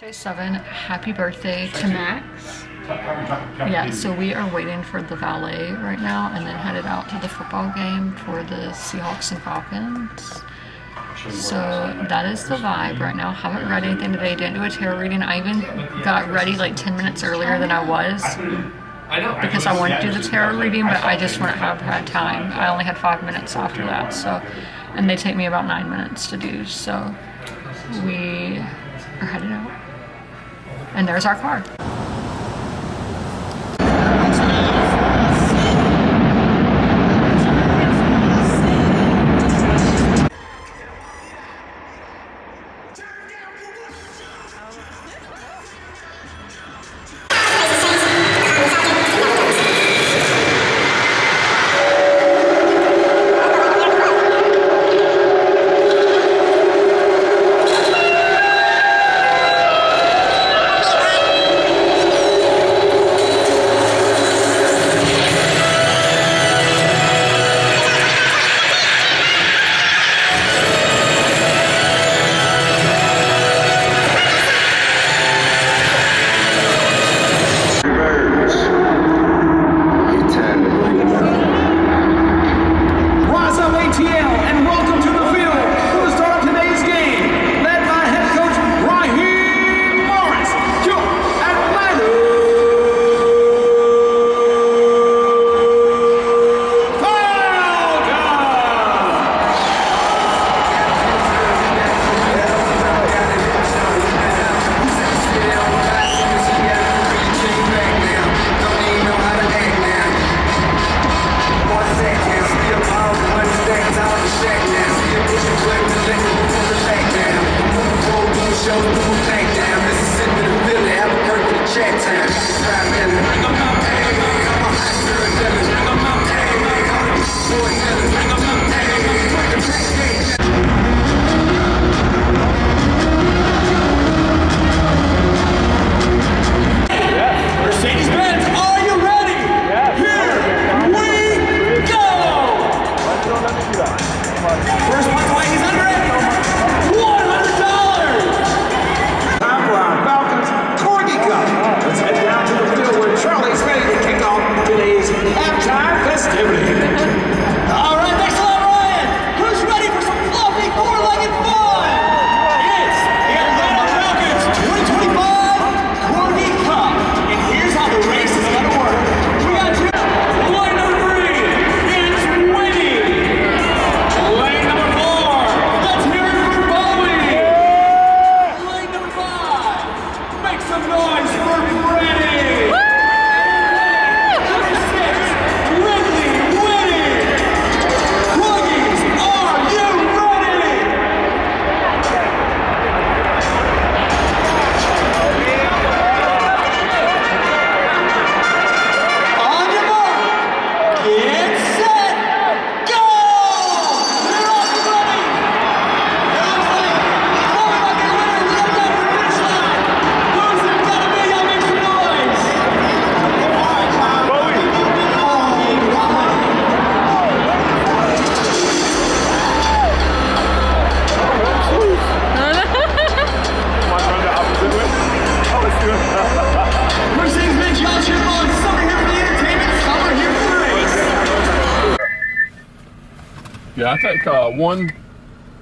Day 7, happy birthday to Max. Yeah, so we are waiting for the valet right now and then headed out to the football game for the Seahawks and Falcons. So that is the vibe right now. Haven't read anything today, didn't do a tarot reading. I even got ready like 10 minutes earlier than I was because I wanted to do the tarot reading, but I just wouldn't have had time. I only had 5 minutes after that, so, and they take me about 9 minutes to do, so we are headed out. And there's our car. Yeah, I take one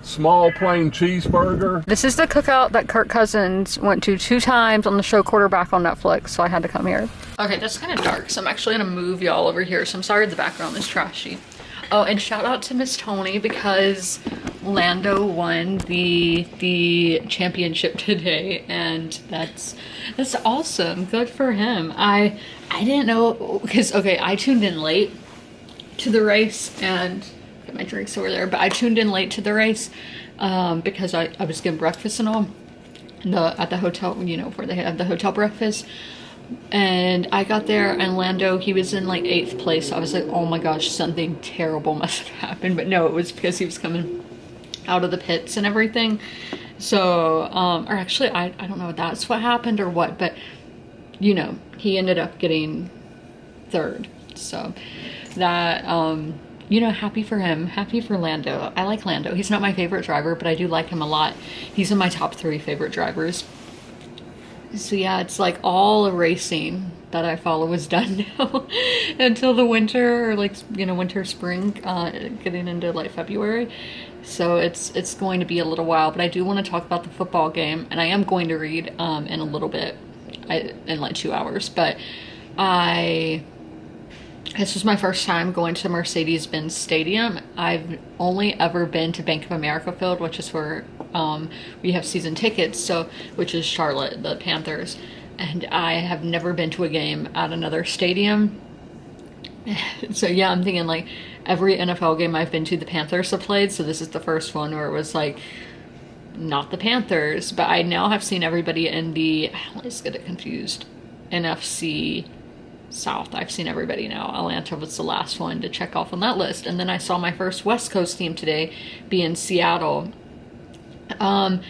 small plain cheeseburger. This is the cookout that Kirk Cousins went to 2 times on the show Quarterback on Netflix, so I had to come here. Okay, that's kind of dark, so I'm actually gonna move y'all over here, so I'm sorry the background is trashy. Oh, and shout out to Miss Tony because Lando won the championship today, and that's awesome. Good for him. I didn't know, because okay, I tuned in late to the race, and my drinks over there, but I tuned in late to the race because I was getting breakfast and all at the hotel, you know, where they have the hotel breakfast, and I got there and Lando, he was in like 8th place. I was like, oh my gosh, something terrible must have happened, but no, it was because he was coming out of the pits and everything. So or actually I don't know if that's what happened or what, but you know, he ended up getting 3rd. So that you know, happy for him, happy for Lando. I like Lando. He's not my favorite driver, but I do like him a lot. He's in my top 3 favorite drivers. So yeah, it's like all racing that I follow is done now until the winter, or like, you know, winter, spring, getting into like February. So it's going to be a little while, but I do want to talk about the football game, and I am going to read in a little bit, in like 2 hours. But this was my first time going to Mercedes-Benz Stadium. I've only ever been to Bank of America Field, which is where we have season tickets, so which is Charlotte, the Panthers. And I have never been to a game at another stadium. So yeah, I'm thinking like every NFL game I've been to, the Panthers have played. So this is the first one where it was like not the Panthers, but I now have seen everybody in the, let's get it confused, NFC South. I've seen everybody now. Atlanta was the last one to check off on that list. And then I saw my first West Coast team today be in Seattle. The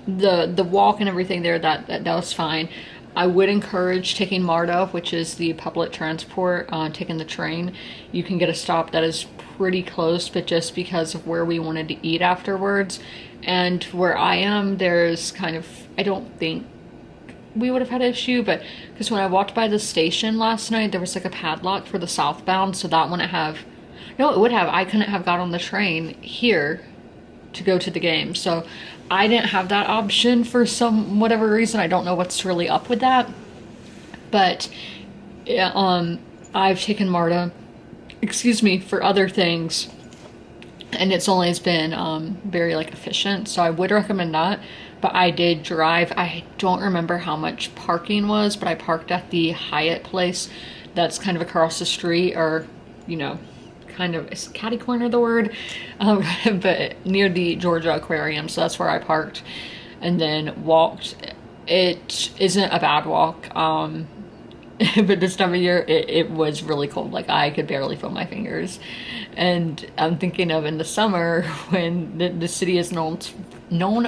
walk and everything there, that was fine. I would encourage taking MARTA, which is the public transport, taking the train. You can get a stop that is pretty close, but just because of where we wanted to eat afterwards, and where I am, there's kind of, I don't think we would have had an issue, but because when I walked by the station last night, there was like a padlock for the southbound, so that wouldn't have, no, it would have, I couldn't have got on the train here to go to the game. So I didn't have that option for some whatever reason. I don't know what's really up with that, but I've taken MARTA, excuse me, for other things, and it's always been very like efficient, so I would recommend that. But I did drive. I don't remember how much parking was, but I parked at the Hyatt place that's kind of across the street, or, you know, kind of, is catty corner the word? But near the Georgia Aquarium, so that's where I parked, and then walked. It isn't a bad walk, but this time of year, it was really cold. Like, I could barely feel my fingers. And I'm thinking of in the summer when the city is known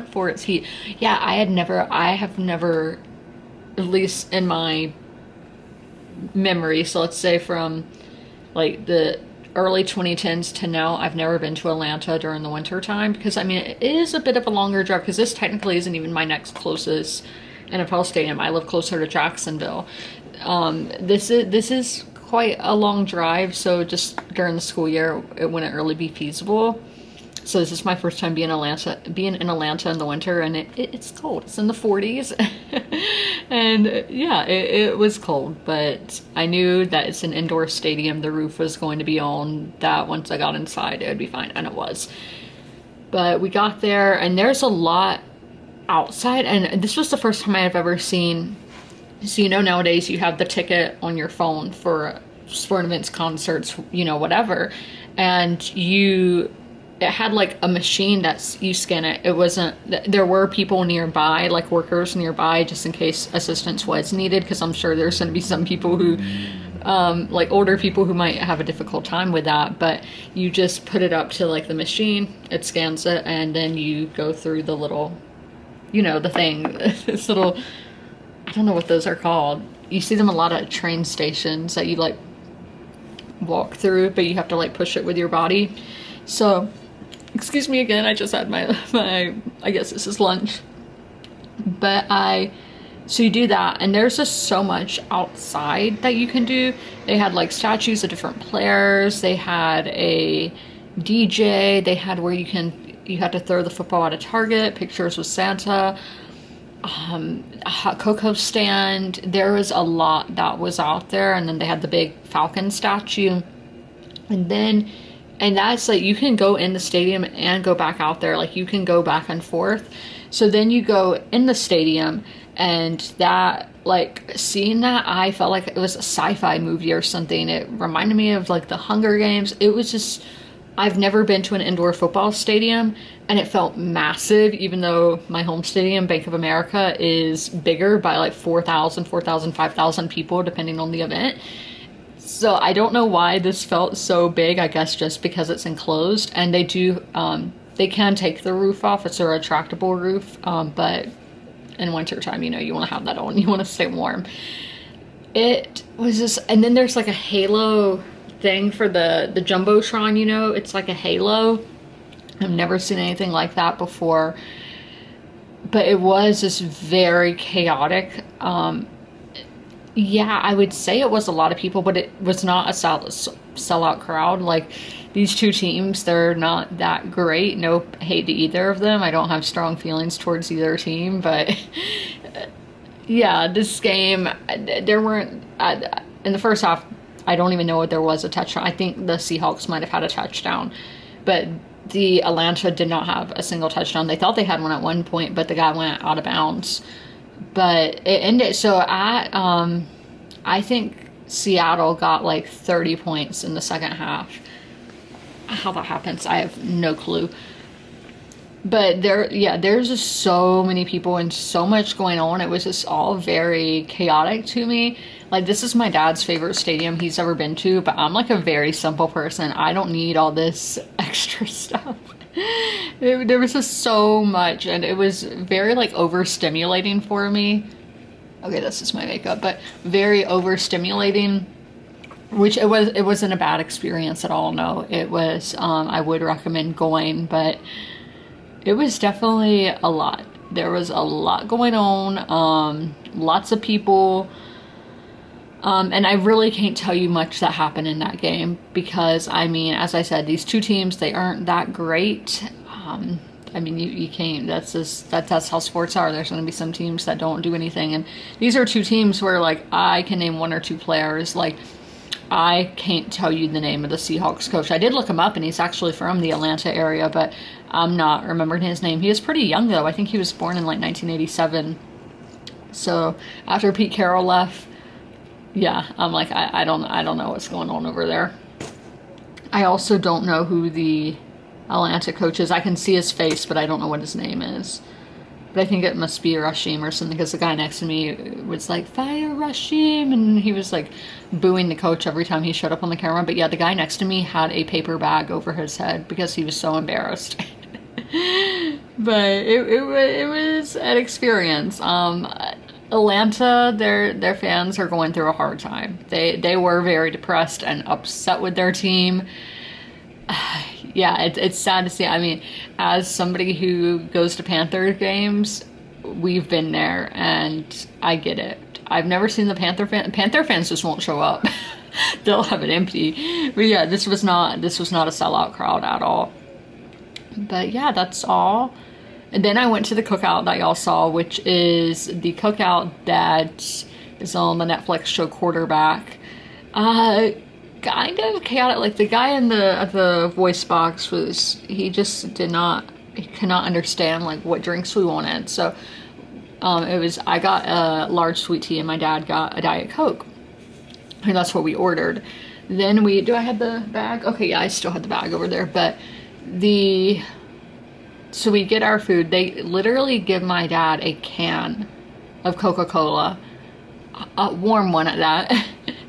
for its heat. Yeah, I have never, at least in my memory, so let's say from like the early 2010s to now, I've never been to Atlanta during the winter time, because I mean, it is a bit of a longer drive, because this technically isn't even my next closest NFL stadium. I live closer to Jacksonville. This is quite a long drive, so just during the school year, it wouldn't really be feasible. So this is my first time being in Atlanta in the winter, and it's cold. It's in the 40s. And yeah, it was cold, but I knew that it's an indoor stadium. The roof was going to be on, that once I got inside, it would be fine, and it was. But we got there, and there's a lot outside, and this was the first time I have ever seen, so you know, nowadays you have the ticket on your phone for sport events, concerts, you know, whatever, and it had like a machine that you scan it. It wasn't, there were people nearby, like workers nearby, just in case assistance was needed, because I'm sure there's going to be some people who, like older people who might have a difficult time with that, but you just put it up to like the machine, it scans it, and then you go through the little, you know, the thing, this little, I don't know what those are called. You see them a lot at train stations that you like walk through, but you have to like push it with your body. So, excuse me again, I just had my I guess this is lunch. But so you do that, and there's just so much outside that you can do. They had like statues of different players, they had a DJ, they had where you had to throw the football at a target, pictures with Santa, a hot cocoa stand. There was a lot that was out there, and then they had the big Falcon statue, and that's like, you can go in the stadium and go back out there, like you can go back and forth. So then you go in the stadium, and that, like, seeing that, I felt like it was a sci-fi movie or something. It reminded me of like the Hunger Games. It was just, I've never been to an indoor football stadium, and it felt massive, even though my home stadium, Bank of America, is bigger by like 4,000, 5,000 people, depending on the event. So I don't know why this felt so big. I guess just because it's enclosed, and they do, they can take the roof off. It's a retractable roof, but in wintertime, you know, you want to have that on. You want to stay warm. It was just, and then there's like a halo thing for the Jumbotron, you know, it's like a halo. I've never seen anything like that before. but it was just very chaotic. Yeah, I would say it was a lot of people, but it was not a sellout crowd. Like, these two teams, they're not that great. No hate to either of them. I don't have strong feelings towards either team, but yeah, this game, there weren't, in the first half, I don't even know if there was a touchdown. I think the Seahawks might have had a touchdown, but the Atlanta did not have a single touchdown. They thought they had one at one point, but the guy went out of bounds. But it ended, so I think Seattle got like 30 points in the second half. How that happens, I have no clue. But there's just so many people and so much going on. It was just all very chaotic to me. Like, this is my dad's favorite stadium he's ever been to, but I'm like a very simple person. I don't need all this extra stuff. There was just so much, and it was very like overstimulating for me. Okay, this is my makeup, but very overstimulating, which it wasn't a bad experience at all. No, it was, I would recommend going, but it was definitely a lot. There was a lot going on, lots of people, and I really can't tell you much that happened in that game because, I mean, as I said, these two teams, they aren't that great. I mean, you can't, that's how sports are. There's going to be some teams that don't do anything, and these are two teams where, like, I can name one or two players. Like, I can't tell you the name of the Seahawks coach. I did look him up, and he's actually from the Atlanta area, but I'm not remembering his name. He is pretty young, though. I think he was born in, like, 1987. So, after Pete Carroll left, yeah, I'm like, I don't know what's going on over there. I also don't know who the Atlanta coach is. I can see his face, but I don't know what his name is. But I think it must be Rashim or something, because the guy next to me was like, "Fire Rashim," and he was like booing the coach every time he showed up on the camera. But yeah, the guy next to me had a paper bag over his head because he was so embarrassed. But it was an experience. Atlanta, their fans are going through a hard time. They were very depressed and upset with their team. Yeah, it's sad to see. I mean, as somebody who goes to Panther games, we've been there, and I get it. I've never seen the Panther fans just won't show up. They'll have it empty. But yeah, this was not a sellout crowd at all. But yeah, that's all. And then I went to the cookout that y'all saw, which is the cookout that is on the Netflix show Quarterback. Kind of chaotic. Like, the guy in the voice box he could not understand like what drinks we wanted. So I got a large sweet tea and my dad got a Diet Coke. And that's what we ordered. Then do I have the bag? Okay, yeah, I still had the bag over there. But so we get our food. They literally give my dad a can of Coca-Cola, a warm one at that.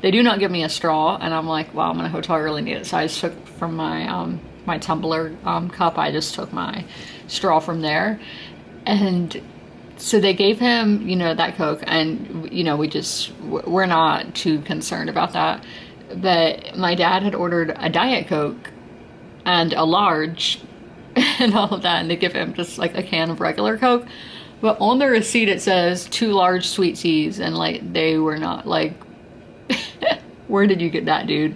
They do not give me a straw, and I'm like, wow, I'm in a hotel, I really need it. So I just took from my my tumbler cup, I just took my straw from there. And so they gave him, that Coke, and, we're not too concerned about that. But my dad had ordered a Diet Coke and a large and all of that, and they give him just like a can of regular Coke. But on the receipt it says 2 large sweet teas, and like they were not like, where did you get that, dude?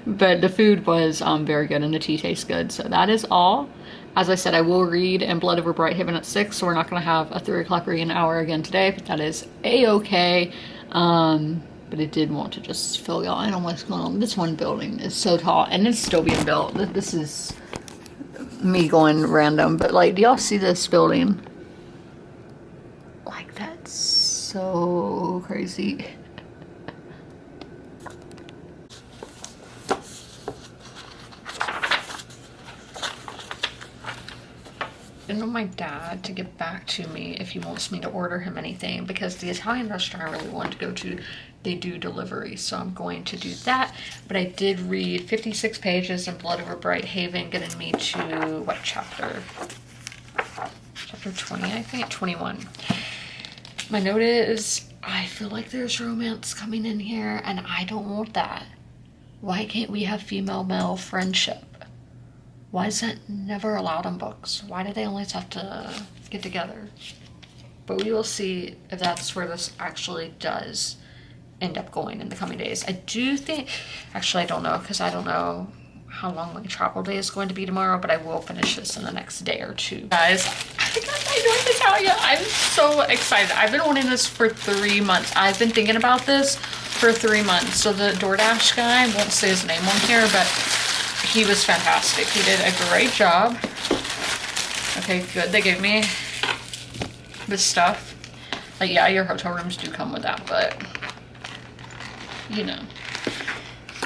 But the food was very good, and the tea tastes good. So that is all. As I said, I will read in Blood Over Brighthaven at 6, so we're not going to have a 3 o'clock read an hour again today, but that is a-okay. But I did want to just fill y'all in on what's going on. This one building is so tall, and it's still being built. This is me going random, but like, do y'all see this building? Like, that's so crazy. I know my dad to get back to me if he wants me to order him anything, because the Italian restaurant I really wanted to go to, they do delivery, so I'm going to do that. But I did read 56 pages in Blood Over Brighthaven, getting me to what chapter? Chapter 20, I think? 21. My note is, I feel like there's romance coming in here, and I don't want that. Why can't we have female-male friendship? Why is that never allowed in books? Why do they always have to get together? but we will see if that's where this actually does end up going in the coming days. I do think, actually I don't know, because I don't know how long my travel day is going to be tomorrow, but I will finish this in the next day or two. Guys, I got my North Italia. I'm so excited. I've been wanting this for 3 months. I've been thinking about this for 3 months. So the DoorDash guy, I won't say his name on here, but he was fantastic. He did a great job. Okay, good. They gave me this stuff. Like, yeah, your hotel rooms do come with that, but you know,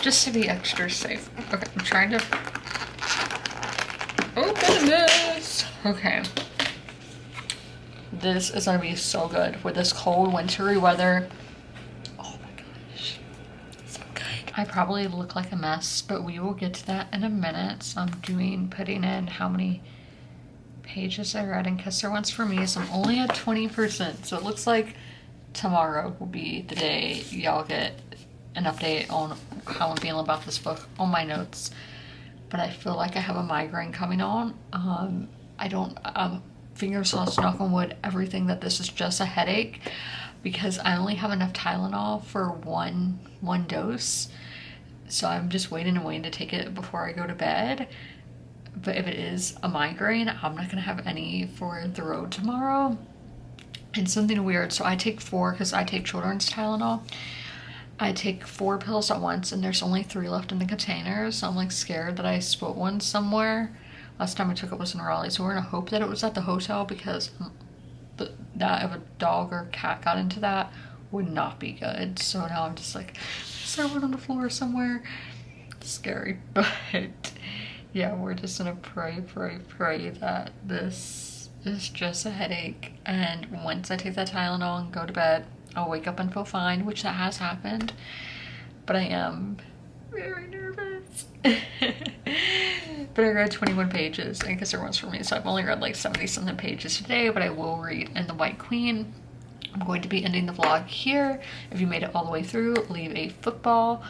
just to be extra safe. Okay, I'm trying to open this. Okay. This is gonna be so good with this cold, wintry weather. Oh my gosh. So good. I probably look like a mess, but we will get to that in a minute. So I'm putting in how many pages I read in Kiss Her Once for Me. So I'm only at 20%. So it looks like tomorrow will be the day y'all get an update on how I'm feeling about this book on my notes. But I feel like I have a migraine coming on. Fingers crossed, knock on wood, everything, that this is just a headache, because I only have enough Tylenol for one dose. So I'm just waiting to take it before I go to bed. But if it is a migraine, I'm not gonna have any for the road tomorrow. And something weird, so I take 4, because I take children's Tylenol. I take 4 pills at once, and there's only 3 left in the container, so I'm like scared that I spilled one somewhere. Last time I took it was in Raleigh, so we're gonna hope that it was at the hotel, because that if a dog or cat got into that would not be good. So now I'm just like, is there one on the floor somewhere? Scary, but yeah, we're just gonna pray that this is just a headache, and once I take that Tylenol and go to bed, I'll wake up and feel fine, which that has happened, but I am very nervous. But I read 21 pages in Kiss Her Once for Me, so I've only read like 70 something pages today, but I will read in The White Queen. I'm going to be ending the vlog here. If you made it all the way through, leave a football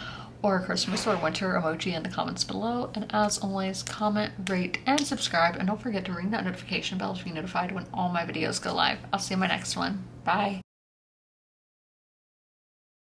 or a Christmas or winter emoji in the comments below. And as always, comment, rate, and subscribe. And don't forget to ring that notification bell to be notified when all my videos go live. I'll see you in my next one. Bye.